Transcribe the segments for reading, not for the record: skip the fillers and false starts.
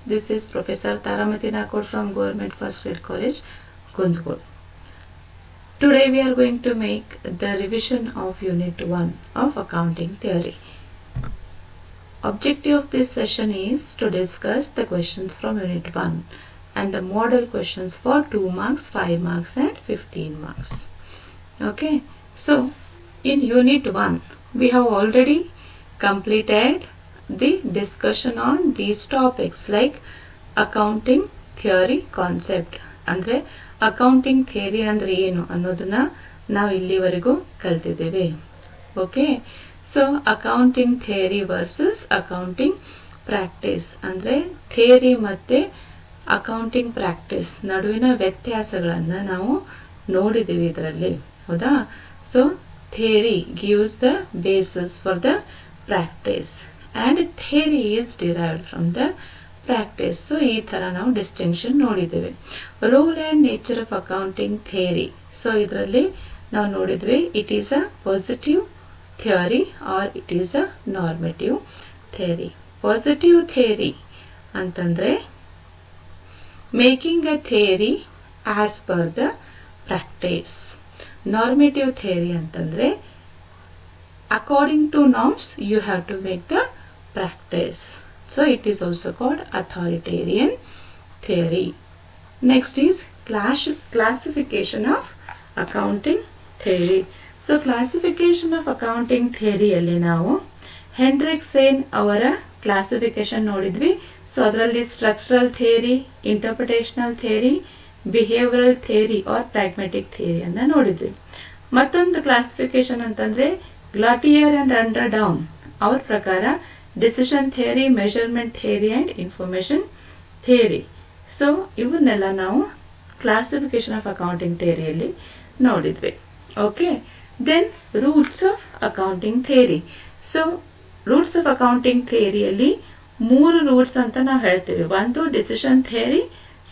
this is Professor Taramati Nakod from Government First Grade College, Kundgod. Today we are going to make the revision of Unit 1 of Accounting Theory. Objective of this session is to discuss the questions from Unit 1 and the model questions for 2 marks, 5 marks and 15 marks. Okay, so in Unit 1 we have already completed the discussion on these topics like accounting theory concept. ಅಂದರೆ accounting theory ಅಂದರೆ ಏನು ಅನ್ನೋದನ್ನ ನಾವು ಇಲ್ಲಿವರೆಗೂ ಕಲ್ತಿದ್ದೇವೆ. Okay, so accounting theory versus accounting practice ಅಂದರೆ theory ಮತ್ತು accounting practice ನಡುವಿನ ವ್ಯತ್ಯಾಸಗಳನ್ನು ನಾವು ನೋಡಿದ್ದೀವಿ ಇದರಲ್ಲಿ, ಹೌದಾ? So theory gives the basis for the practice and theory is derived from the practice. So ಈ ತರ ನಾವು ಡಿಸ್ಟಿಂಕ್ಷನ್ ನೋಡಿದ್ದೇವೆ. Role and nature of accounting theory. So ಇದರಲ್ಲಿ ನಾವು ನೋಡಿದ್ವಿ it is a positive theory or it is a normative theory. Positive theory ಅಂತಂದ್ರೆ making a theory as per the practice. Normative theory ಅಂತಂದ್ರೆ according to norms you have to make the practice. So it is also called authoritarian theory. Next is classification of accounting theory. So classification of accounting theory alli ನಾವು Henriksson ಅವರ classification ನೋಡಿದ್ವಿ. So ಅದರಲ್ಲಿ structural theory, interpretational theory, behavioural theory or pragmatic theory ಅನ್ನ ನೋಡಿದ್ವಿ. ಮತ್ತೊಂದು classification ಅಂತಂದ್ರೆ ಗ್ಲಾಟಿಯರ್ and Underdown ಅವ್ರ ಪ್ರಕಾರ decision theory, measurement theory and information theory. So ಇವನ್ನೆಲ್ಲ ನಾವು ಕ್ಲಾಸಿಫಿಕೇಶನ್ ಆಫ್ ಅಕೌಂಟಿಂಗ್ ಥಿಯರಿಯಲ್ಲಿ ನೋಡಿದ್ವಿ. Okay, then roots of accounting theory. So roots of accounting ಥಿಯರಿಯಲ್ಲಿ 3 ರೂಟ್ಸ್ ಅಂತ ನಾವು ಹೇಳ್ತೀವಿ. ಒಂದು decision theory,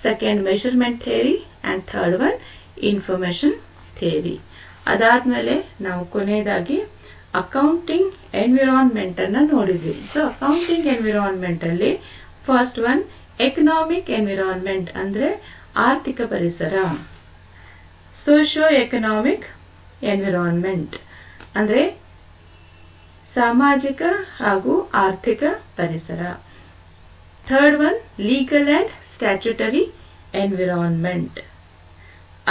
second measurement theory and third one information theory. ಅದಾದ್ಮೇಲೆ ನಾವು ಕೊನೆಯದಾಗಿ ಅಕೌಂಟಿಂಗ್ ಎನ್ವಿರಾನ್ಮೆಂಟ್ ಅನ್ನ ನೋಡಿದ್ವಿ. ಸೊ ಅಕೌಂಟಿಂಗ್ ಎನ್ವಿರಾನ್ಮೆಂಟ್ ಅಲ್ಲಿ ಫಸ್ಟ್ ಒನ್ ಎಕನಾಮಿಕ್ ಎನ್ವಿರಾನ್ಮೆಂಟ್ ಅಂದ್ರೆ ಆರ್ಥಿಕ ಪರಿಸರ. ಸೋಶಿಯೋ ಎಕನಾಮಿಕ್ ಎನ್ವಿರಾನ್ಮೆಂಟ್ ಅಂದ್ರೆ ಸಾಮಾಜಿಕ ಹಾಗೂ ಆರ್ಥಿಕ ಪರಿಸರ. Third one legal and statutory environment,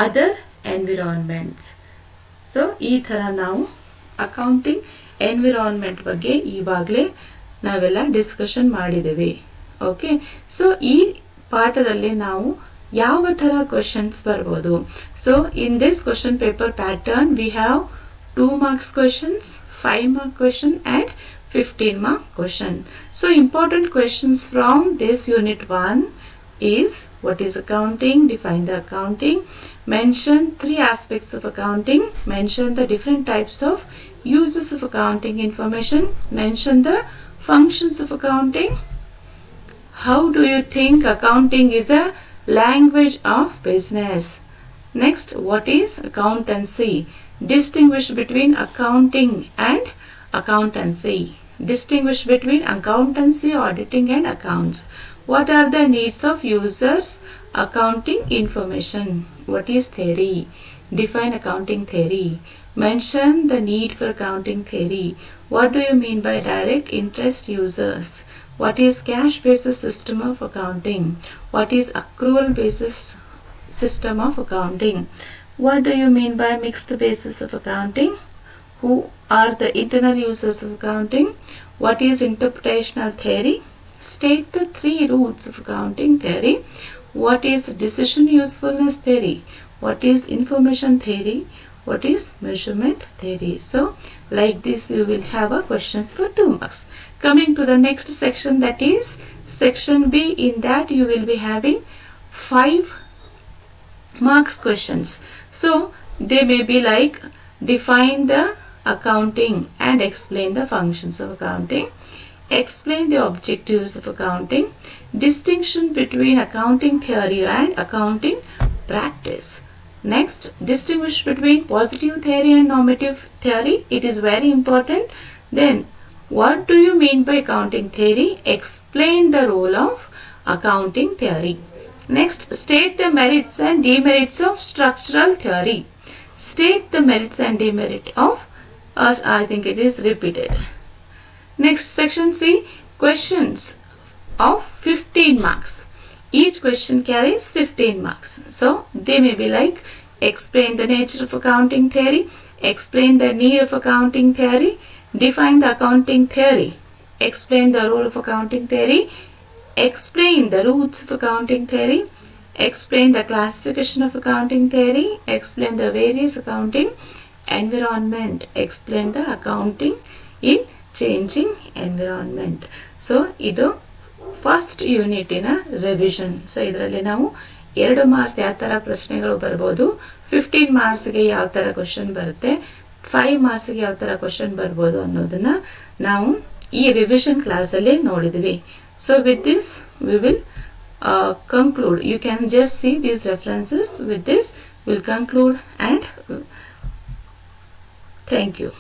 other environments. So ಈ ತರ ನಾವು ಅಕೌಂಟಿಂಗ್ ಎನ್ವಿರಾನ್ಮೆಂಟ್ ಬಗ್ಗೆ ಈವಾಗಲೇ ನಾವೆಲ್ಲ ಡಿಸ್ಕಷನ್ ಮಾಡಿದ್ದೇವೆ. ಓಕೆ, ಸೊ ಈ ಪಾಠದಲ್ಲಿ ನಾವು ಯಾವ ತರ ಕ್ವಶನ್ಸ್ ಬರ್ಬೋದು. So in this question paper pattern we have 2 marks questions, 5 mark question and 15 mark question. So important questions from this unit 1 is what is accounting, define the accounting, mention 3 aspects of accounting, mention the different types of uses of accounting information, mention the functions of accounting, how do you think accounting is a language of business. Next, what is accountancy, distinguish between accounting and accountancy, distinguish between accountancy, auditing and accounts. What are the needs of users? Accounting information. What is theory? Define accounting theory. Mention the need for accounting theory. What do you mean by direct interest users? What is cash basis system of accounting? What is accrual basis system of accounting? What do you mean by mixed basis of accounting? Who are the internal users of accounting? What is interpretational theory? State the 3 roots of accounting theory. What is decision usefulness theory? What is information theory? What is measurement theory? So like this you will have a questions for 2 marks. Coming to the next section, that is section B. In that you will be having 5 marks questions. So they may be like define the accounting and explain the functions of accounting, explain the objectives of accounting, distinction between accounting theory and accounting practice. Next, distinguish between positive theory and normative theory. It is very important. Then What do you mean by accounting theory? Explain the role of accounting theory. Next, state the merits and demerits of structural theory. State the merits and demerit of, I think it is repeated. Next, section C, questions of 15 marks. Each question carries 15 marks. So, they may be like, explain the nature of accounting theory, explain the need of accounting theory, define the accounting theory, explain the role of accounting theory, explain the roots of accounting theory, explain the classification of accounting theory, explain the various accounting environment, explain the accounting in changing environment. So, ಇದು first ಯೂನಿಟಿನ revision. So ಇದರಲ್ಲಿ ನಾವು 2 marks ಯಾವ ಥರ ಪ್ರಶ್ನೆಗಳು ಬರ್ಬೋದು, 15 ಮಾರ್ಕ್ಸ್ಗೆ ಯಾವ ಥರ question ಬರುತ್ತೆ, 5 ಮಾರ್ಕ್ಸ್ಗೆ ಯಾವ ಥರ ಕ್ವಶನ್ ಬರ್ಬೋದು ಅನ್ನೋದನ್ನ ನಾವು ಈ ರಿವಿಷನ್ ಕ್ಲಾಸಲ್ಲಿ ನೋಡಿದ್ವಿ. So with this we will conclude. You can just see these references. With this we'll conclude and thank you.